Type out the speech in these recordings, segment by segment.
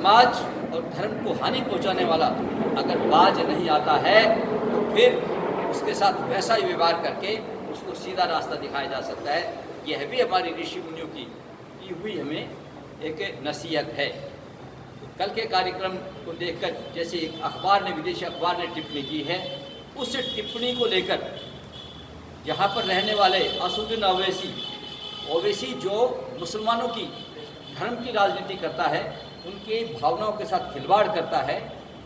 समाज और धर्म को हानि पहुंचाने वाला अगर बाज नहीं आता है तो फिर उसके साथ वैसा ही व्यवहार करके उसको सीधा रास्ता दिखाया जा सकता है। यह भी हमारी ऋषि मुनियों की हुई हमें एक नसीहत है। तो कल के कार्यक्रम को देखकर जैसे एक अखबार ने, विदेशी अखबार ने टिप्पणी की है, उस टिप्पणी को लेकर यहाँ पर रहने वाले असुद्दीन ओवैसी जो मुसलमानों की धर्म की राजनीति करता है, उनके भावनाओं के साथ खिलवाड़ करता है,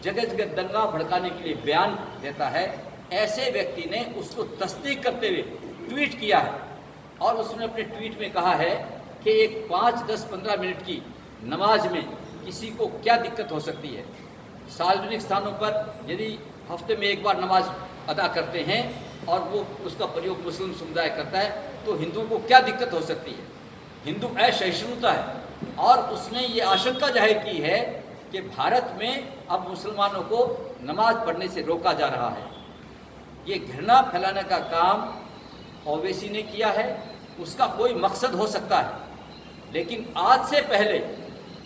जगह जगह दंगा भड़काने के लिए बयान देता है, ऐसे व्यक्ति ने उसको तस्दीक करते हुए ट्वीट किया है। और उसने अपने ट्वीट में कहा है कि एक 5, 10, 15 मिनट की नमाज में किसी को क्या दिक्कत हो सकती है। सार्वजनिक स्थानों पर यदि हफ्ते में एक बार नमाज अदा करते हैं और वो उसका प्रयोग मुस्लिम समुदाय करता है तो हिंदुओं को क्या दिक्कत हो सकती है। हिंदू असहिष्णुता है। और उसने ये आशंका जाहिर की है कि भारत में अब मुसलमानों को नमाज पढ़ने से रोका जा रहा है। ये घृणा फैलाने का काम ओवैसी ने किया है। उसका कोई मकसद हो सकता है, लेकिन आज से पहले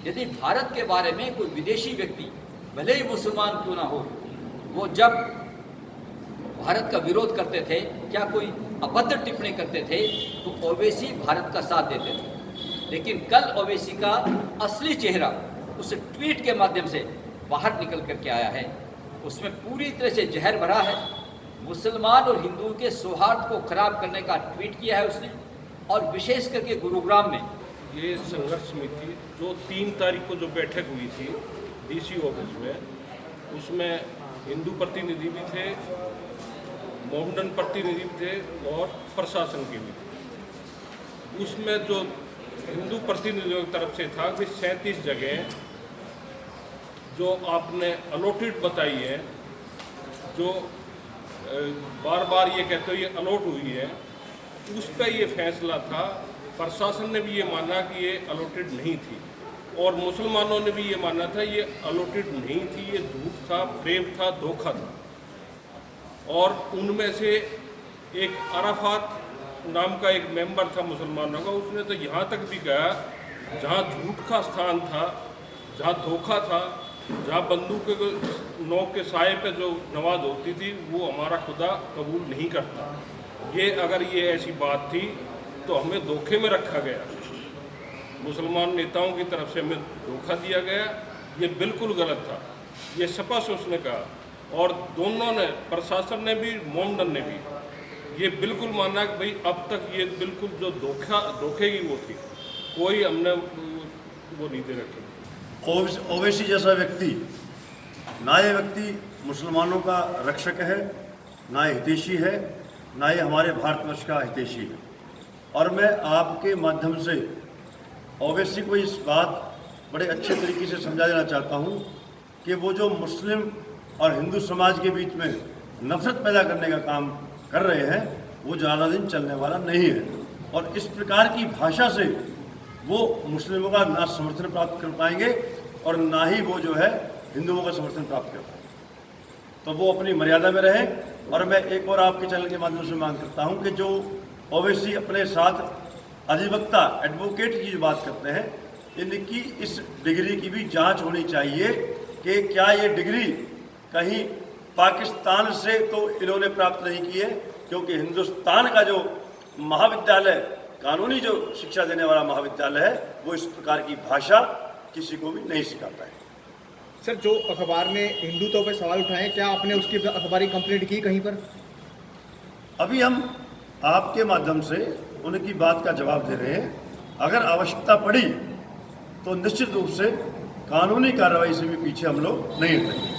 यदि भारत के बारे में कोई विदेशी व्यक्ति, भले ही मुसलमान क्यों ना हो, वो जब भारत का विरोध करते थे, क्या कोई अभद्र टिप्पणी करते थे, तो ओवैसी भारत का साथ देते थे। लेकिन कल ओवैसी का असली चेहरा उस ट्वीट के माध्यम से बाहर निकल करके आया है। उसमें पूरी तरह से जहर भरा है। मुसलमान और हिंदुओं के सौहार्द को खराब करने का ट्वीट किया है उसने। और विशेष करके गुरुग्राम में ये संघर्ष समिति जो 3 तारीख को जो बैठक हुई थी डीसी ऑफिस में, उसमें हिंदू प्रतिनिधि भी थे, मोमडन प्रतिनिधि भी थे और प्रशासन के भी थे। उसमें जो हिंदू प्रतिनिधियों की तरफ से था कि 37 जगह जो आपने अलॉटेड बताई है, जो बार बार ये कहते हो ये अलॉट हुई है, उस पर ये फैसला था। प्रशासन ने भी ये माना कि ये अलॉटेड नहीं थी और मुसलमानों ने भी ये माना था ये अलॉटेड नहीं थी, ये झूठ था, फ्रेब था, धोखा था। और उनमें से एक अराफात नाम का एक मेंबर था मुसलमानों का, उसने तो यहाँ तक भी कहा जहाँ झूठ का स्थान था, जहाँ धोखा था, जहाँ बंदूक के नोक के साए पे जो नमाज होती थी, वो हमारा खुदा कबूल नहीं करता। ये अगर ये ऐसी बात थी तो हमें धोखे में रखा गया, मुसलमान नेताओं की तरफ से हमें धोखा दिया गया। ये बिल्कुल गलत था, ये स्पष्ट उसने कहा। और दोनों ने, प्रशासन ने भी, मोमडन ने भी, ये बिल्कुल माना कि भाई अब तक ये बिल्कुल जो धोखे की वो थी, कोई हमने वो नहीं दे रखी। ओवैसी जैसा व्यक्ति, ना ये व्यक्ति मुसलमानों का रक्षक है, ना ये हितैषी है, ना ये हमारे भारतवर्ष का हितैषी है। और मैं आपके माध्यम से ओवैसी को इस बात बड़े अच्छे तरीके से समझा देना चाहता हूँ कि वो जो मुस्लिम और हिंदू समाज के बीच में नफरत पैदा करने का काम कर रहे हैं, वो ज़्यादा दिन चलने वाला नहीं है। और इस प्रकार की भाषा से वो मुस्लिमों का ना समर्थन प्राप्त कर पाएंगे और ना ही वो जो है हिंदुओं का समर्थन प्राप्त कर पाएंगे। तो वो अपनी मर्यादा में रहें। और मैं एक और आपके चैनल के माध्यम से मांग करता हूँ कि जो ओवैसी अपने साथ अधिवक्ता, एडवोकेट की जो बात करते हैं, इनकी इस डिग्री की भी जांच होनी चाहिए कि क्या ये डिग्री कहीं पाकिस्तान से तो इन्होंने प्राप्त नहीं की है, क्योंकि हिंदुस्तान का जो महाविद्यालय, कानूनी जो शिक्षा देने वाला महाविद्यालय है, वो इस प्रकार की भाषा किसी को भी नहीं सिखाता है। सर, जो अखबार ने हिंदुत्व पर सवाल उठाए, क्या आपने उसकी अखबारी कंप्लेंट की कहीं पर? अभी हम आपके माध्यम से उनकी बात का जवाब दे रहे हैं। अगर आवश्यकता पड़ी तो निश्चित रूप से कानूनी कार्रवाई से भी पीछे हम लोग नहीं हटेंगे।